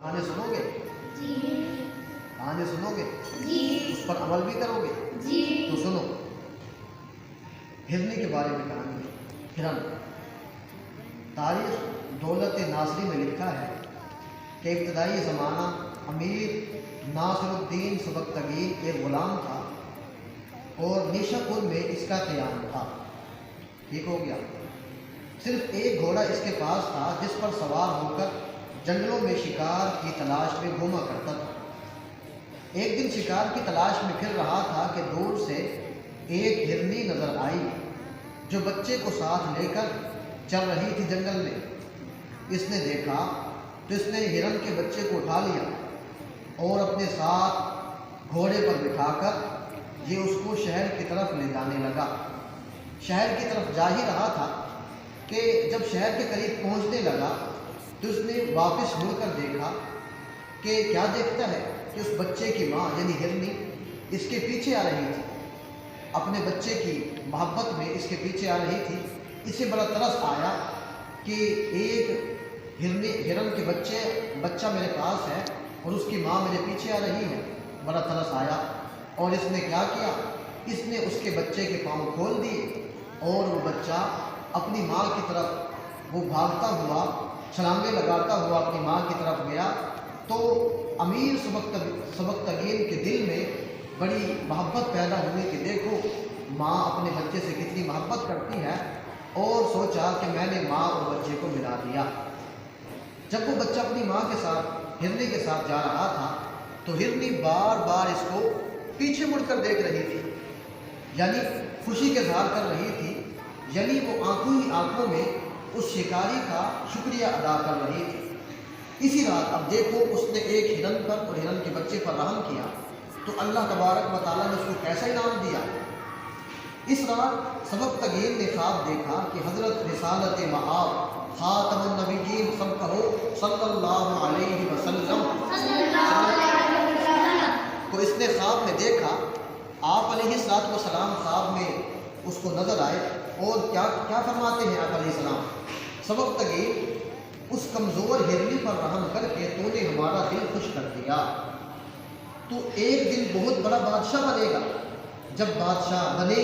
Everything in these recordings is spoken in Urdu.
کہانی سنو گے؟ جی کہانی سنو گے؟ جی اس پر عمل بھی کرو گے؟ جی تو سنو، ہرنی کے بارے میں کہانی ہے۔ ہرن تاریخ دولت ناصری میں لکھا ہے کہ ابتدائی زمانہ امیر ناصر الدین سبکتگین ایک غلام تھا اور نیشا پور میں اس کا قیام تھا۔ ٹھیک ہو گیا؟ صرف ایک گھوڑا اس کے پاس تھا جس پر سوار ہو کر جنگلوں میں شکار کی تلاش میں گھوما کرتا تھا۔ ایک دن شکار کی تلاش میں پھر رہا تھا کہ دور سے ایک ہرنی نظر آئی جو بچے کو ساتھ لے کر چل رہی تھی جنگل میں۔ اس نے دیکھا تو اس نے ہرن کے بچے کو اٹھا لیا اور اپنے ساتھ گھوڑے پر بٹھا کر یہ اس کو شہر کی طرف لے جانے لگا۔ شہر کی طرف جا ہی رہا تھا کہ جب شہر کے قریب پہنچنے لگا تو اس نے واپس مڑ کر دیکھا کہ کیا دیکھتا ہے کہ اس بچے کی ماں یعنی ہرنی اس کے پیچھے آ رہی تھی، اپنے بچے کی محبت میں اس کے پیچھے آ رہی تھی۔ اسے بڑا ترس آیا کہ ایک ہرن کے بچہ میرے پاس ہے اور اس کی ماں میرے پیچھے آ رہی ہے۔ بڑا ترس آیا اور اس نے کیا کیا، اس نے اس کے بچے کے پاؤں کھول دیے اور وہ بچہ اپنی ماں کی طرف وہ بھاگتا ہوا چھلانگیں لگاتا ہوا اپنی ماں کی طرف گیا۔ تو امیر سبکتگین کے دل میں بڑی محبت پیدا ہوئی کہ دیکھو ماں اپنے بچے سے کتنی محبت کرتی ہے، اور سوچا کہ میں نے ماں اور بچے کو ملا دیا۔ جب وہ بچہ اپنی ماں کے ساتھ ہرنی کے ساتھ جا رہا تھا تو ہرنی بار بار اس کو پیچھے مڑ کر دیکھ رہی تھی، یعنی خوشی کے اظہار کر رہی تھی، یعنی وہ آنکھوں ہی آنکھوں میں اس شکاری کا شکریہ ادا کر رہی تھی۔ اسی رات اب دیکھو اس نے ایک ہرن پر اور ہرن کے بچے پر رحم کیا تو اللہ تبارک و تعالیٰ نے اس کو کیسا انعام دیا۔ اس رات سبکتگین نے خواب دیکھا کہ حضرت رسالت مآب خاتم النبیین سب کہو صلی اللہ علیہ وسلم کو اس نے خواب میں دیکھا۔ آپ علیہ السلام خواب میں اس کو نظر آئے اور کیا فرماتے ہیں آپ علیہ السلام، سبکتگین اس کمزور ہرنی پر رحم کر کے تو نے ہمارا دل خوش کر دیا، تو ایک دن بہت بڑا بادشاہ بنے گا۔ جب بادشاہ بنے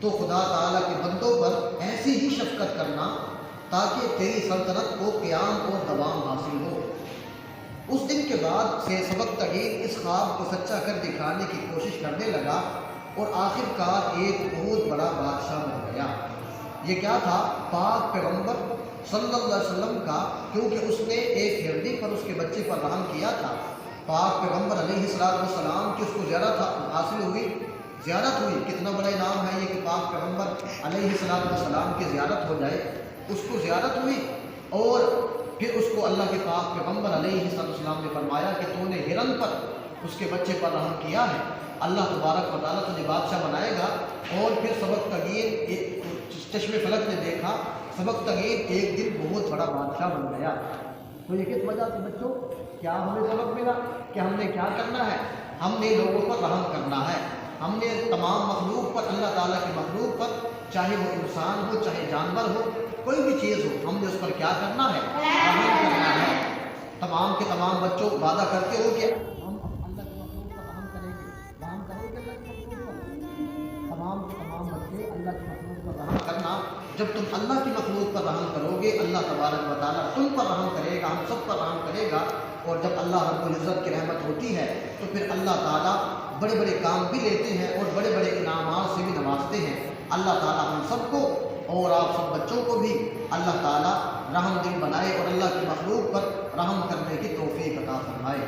تو خدا تعالیٰ کے بندوں پر ایسی ہی شفقت کرنا تاکہ تیری سلطنت کو قیام اور دوام حاصل ہو۔ اس دن کے بعد سے سبکتگین اس خواب کو سچا کر دکھانے کی کوشش کرنے لگا اور آخر کار ایک بہت بڑا بادشاہ بن گیا۔ یہ کیا تھا؟ پاک پیغمبر صلی اللہ علیہ وسلم کا، کیونکہ اس نے ایک ہرنی پر اس کے بچے پر رحم کیا تھا۔ پاک پیغمبر علیہ السلام کی اس کو زیارت حاصل ہوئی، زیارت ہوئی۔ کتنا بڑا انعام ہے یہ کہ پاک پیغمبر علیہ السلام کی زیارت ہو جائے۔ اس کو زیارت ہوئی اور پھر اس کو اللہ کے پاک پیغمبر علیہ السلام نے فرمایا کہ تو نے ہرن پر اس کے بچے پر رحم کیا ہے، اللہ تبارک و تعالیٰ تجھے بادشاہ بنائے گا۔ اور پھر سبکتگین چشم فلک نے دیکھا، سبکتگین ایک دن بہت بڑا بادشاہ بن گیا۔ تو یہ کس وجہ سے بچوں، کیا ہمیں سبق ملا کہ ہم نے کیا کرنا ہے؟ ہم نے لوگوں پر رحم کرنا ہے۔ ہم نے تمام مخلوق پر، اللہ تعالیٰ کی مخلوق پر، چاہے وہ انسان ہو چاہے جانور ہو، کوئی بھی چیز ہو، ہم نے اس پر کیا کرنا ہے؟ رحم کرنا ہے۔ تمام کے تمام بچوں وعدہ کرتے ہو کہ ہم اللہ کی مخلوق پر رحم کریں گے، رحم کرو گے اللہ کی مخلوق پر؟ تمام کے تمام بچے اللہ کی مخلوق پر رحم کرنا۔ جب تم اللہ کی مخلوق پر رحم کرو گے اللہ تبارک و تعالیٰ تم پر رحم کرے گا، ہم سب پر رحم کرے گا۔ اور جب اللہ رب العزت کی رحمت ہوتی ہے تو پھر اللہ تعالیٰ بڑے بڑے کام بھی لیتے ہیں اور بڑے بڑے انعامات سے بھی نوازتے ہیں۔ اللہ تعالیٰ ہم سب کو اور آپ سب بچوں کو بھی اللہ تعالیٰ رحم دل بنائے اور اللہ کی مخلوق پر رحم کرنے کی توفیق عطا فرمائے۔